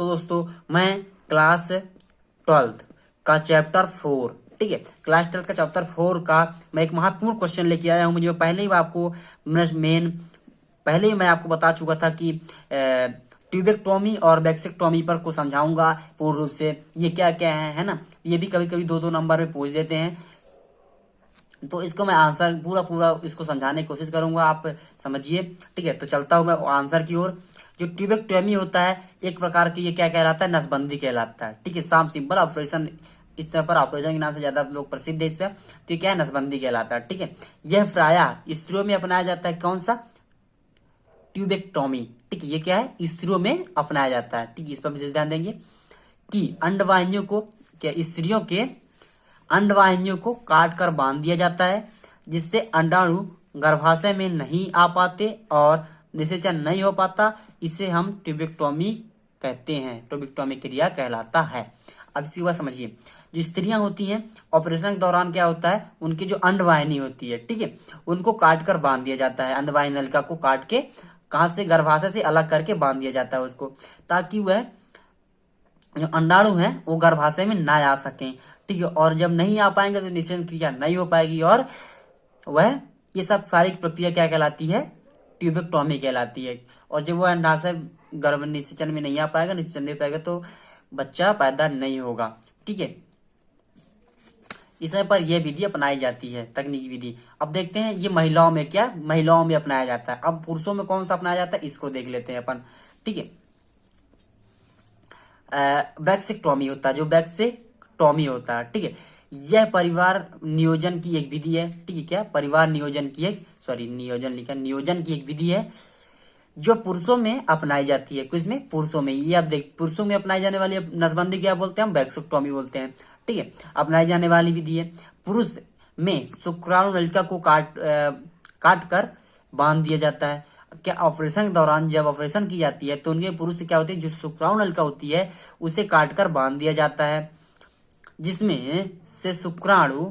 तो दोस्तों मैं क्लास 12th का चैप्टर 4, ठीक है, क्लास 12 का चैप्टर 4 का मैं एक महत्वपूर्ण क्वेश्चन लेके आया हूं। मुझे पहले ही मैं आपको बता चुका था कि ट्यूबेक्टोमी और वैक्सेक्टोमी पर को समझाऊंगा पूर्ण रूप से, ये क्या क्या है ना। ये भी कभी कभी 2-2 नंबर में पूछ देते हैं, तो इसको मैं आंसर पूरा इसको समझाने की कोशिश करूंगा, आप समझिए। ठीक है, तो चलता हूं मैं आंसर की ओर। जो ट्यूबेक्टोमी होता है एक प्रकार की, ये क्या कहलाता है, नसबंदी कहलाता है। ठीक है, साम सिंपल ऑपरेशन, इस पर ऑपरेशन के नाम से ज्यादा लोग प्रसिद्ध है इस पर। तो ये क्या है, नसबंदी कहलाता है। ठीक है, यह प्रायः स्त्रियों में अपनाया जाता है। कौन सा, ट्यूबेक्टोमी। ठीक है, ये क्या है, स्त्रियों में अपनाया जाता है। ठीक है, इस पर विशेष ध्यान देंगे कि अंडवाहिनियों को, क्या स्त्रियों के अंडवाहिनियों को काट कर बांध दिया जाता है, जिससे अंडाणु गर्भाशय में नहीं आ पाते और निषेचन नहीं हो पाता। इसे हम ट्यूबेक्टोमी कहते हैं, ट्यूबेक्टोमी क्रिया कहलाता है। अब इसकी बात समझिए, जो स्त्रियां होती हैं ऑपरेशन के दौरान क्या होता है, उनकी जो अंडवाहिनी होती है, ठीक है, उनको काट कर बांध दिया जाता है। अंडवाहिनी नलिका को काट के कहां से, गर्भाशय से अलग करके बांध दिया जाता है उसको, ताकि वह जो अंडाणु है वो गर्भाशय में ना आ सके। ठीक है, और जब नहीं आ पाएंगे तो निषेचन क्रिया नहीं हो पाएगी, और वह ये सब सारी प्रक्रिया क्या कहलाती है, ट्यूबेक्टोमी कहलाती है। और जब वह अंडाशय गर्भ निषेचन में नहीं आ पाएगा, निषेचन नहीं पाएगा, तो बच्चा पैदा नहीं होगा। ठीक है, इस समय पर यह विधि अपनाई जाती है, तकनीकी विधि। अब देखते हैं ये महिलाओं में क्या, महिलाओं में अपनाया जाता है। अब पुरुषों में कौन सा अपनाया जाता है, इसको देख लेते हैं अपन। ठीक है, वैक्सेक्टोमी होता है, जो वैक्सेक्टोमी होता है, ठीक है, यह परिवार नियोजन की एक विधि है। ठीक है, क्या, परिवार नियोजन की एक, नियोजन की एक विधि है, जो पुरुषों में अपनाई जाती है। किसमें, पुरुषों में। ये आप देख, पुरुषों में अपनाई जाने वाली नसबंदी क्या बोलते हैं, हम वैक्सेक्टोमी बोलते हैं। ठीक है, अपनाई जाने वाली विधि है। पुरुष में शुक्राणु नलिका को काट कर बांध दिया जाता है। क्या, ऑपरेशन के दौरान जब ऑपरेशन की जाती है तो उनके पुरुष से क्या होती है, जो शुक्राणु नलिका होती है उसे काट कर बांध दिया जाता है, जिसमें से शुक्राणु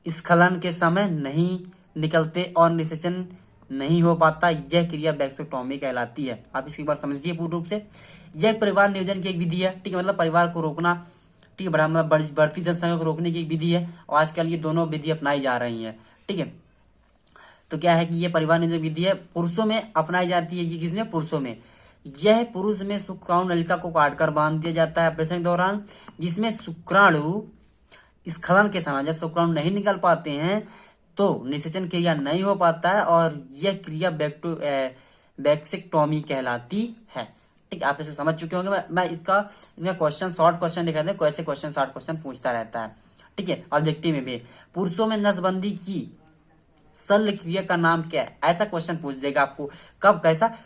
स्खलन के समय नहीं निकलते और निषेचन नहीं हो पाता। यह क्रिया वैक्सेक्टोमी कहलाती है। आप इसकी बात समझिए पूर्ण रूप से। यह परिवार नियोजन की एक विधि है। ठीक है, मतलब परिवार को रोकना, ठीक है, बढ़ती जनसंख्या को रोकने की एक विधि है, और आजकल ये दोनों विधि अपनाई जा रही है। ठीक है, तो क्या है कि ये परिवार नियोजन विधि है, पुरुषों में अपनाई जाती है। ये किसमें, पुरुषों में। यह पुरुष में शुक्राणु नलिका को काटकर बांध दिया जाता है ऑपरेशन के दौरान, जिसमें शुक्राणु स्खलन के समय जब शुक्राणु नहीं निकल पाते हैं तो निषेचन क्रिया नहीं हो पाता है, और यह क्रिया वैक्सेक्टोमी कहलाती है। ठीक, आप इसको समझ चुके होंगे। मैं इनका क्वेश्चन, शॉर्ट क्वेश्चन दिखा दें, कैसे क्वेश्चन शॉर्ट क्वेश्चन पूछता रहता है। ठीक है, ऑब्जेक्टिव में भी पुरुषों में नसबंदी की शल्य क्रिया का नाम क्या है, ऐसा क्वेश्चन पूछ देगा आपको। कब, कैसा,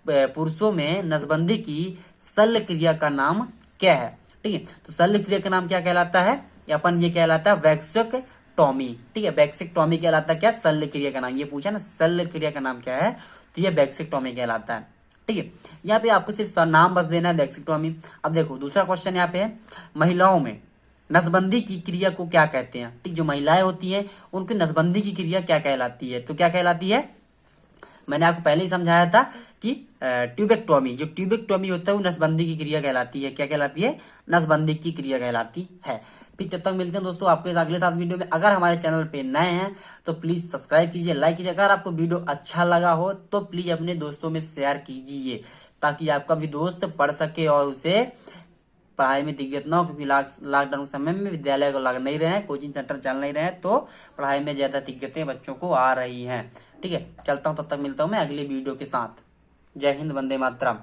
पुरुषों में नसबंदी की शल्य क्रिया का नाम क्या है। ठीक है, तो शल्य क्रिया का नाम क्या कहलाता है, अपन ये कहलाता है वैक्सेक्टोमी। ठीक है, वैक्सेक्टोमी कहलाता है क्या, शल्य क्रिया का नाम। ये पूछा ना, शल्य क्रिया का नाम क्या है, तो ये वैक्सेक्टोमी कहलाता है। ठीक है, यहाँ पे आपको सिर्फ नाम बस देना है, वैक्सेक्टोमी। अब देखो दूसरा क्वेश्चन यहाँ पे है, महिलाओं में नसबंदी की क्रिया को क्या कहते हैं। ठीक, जो महिलाएं होती हैं उनकी नसबंदी की क्रिया क्या कहलाती है, तो क्या कहलाती है, मैंने आपको पहले ही समझाया था कि ट्यूबेक्टोमी, जो ट्यूबेक्टोमी होता है वो नसबंदी की क्रिया कहलाती है। क्या कहलाती है, नसबंदी की क्रिया कहलाती है। फिर तब तक मिलते हैं दोस्तों आपके अगले साथ वीडियो में। अगर हमारे चैनल पे नए हैं तो प्लीज सब्सक्राइब कीजिए, लाइक कीजिए। अगर आपको वीडियो अच्छा लगा हो तो प्लीज अपने दोस्तों में शेयर कीजिए, ताकि आपका भी दोस्त पढ़ सके और उसे पढ़ाई में दिक्कत ना हो, क्योंकि लॉकडाउन के समय में विद्यालय को लग नहीं रहे हैं, कोचिंग सेंटर चल नहीं रहे हैं, तो पढ़ाई में ज्यादा दिक्कतें बच्चों को आ रही हैं। ठीक है, चलता हूँ, तब तक मिलता हूँ मैं अगले वीडियो के साथ। जय हिंद, वंदे मातरम।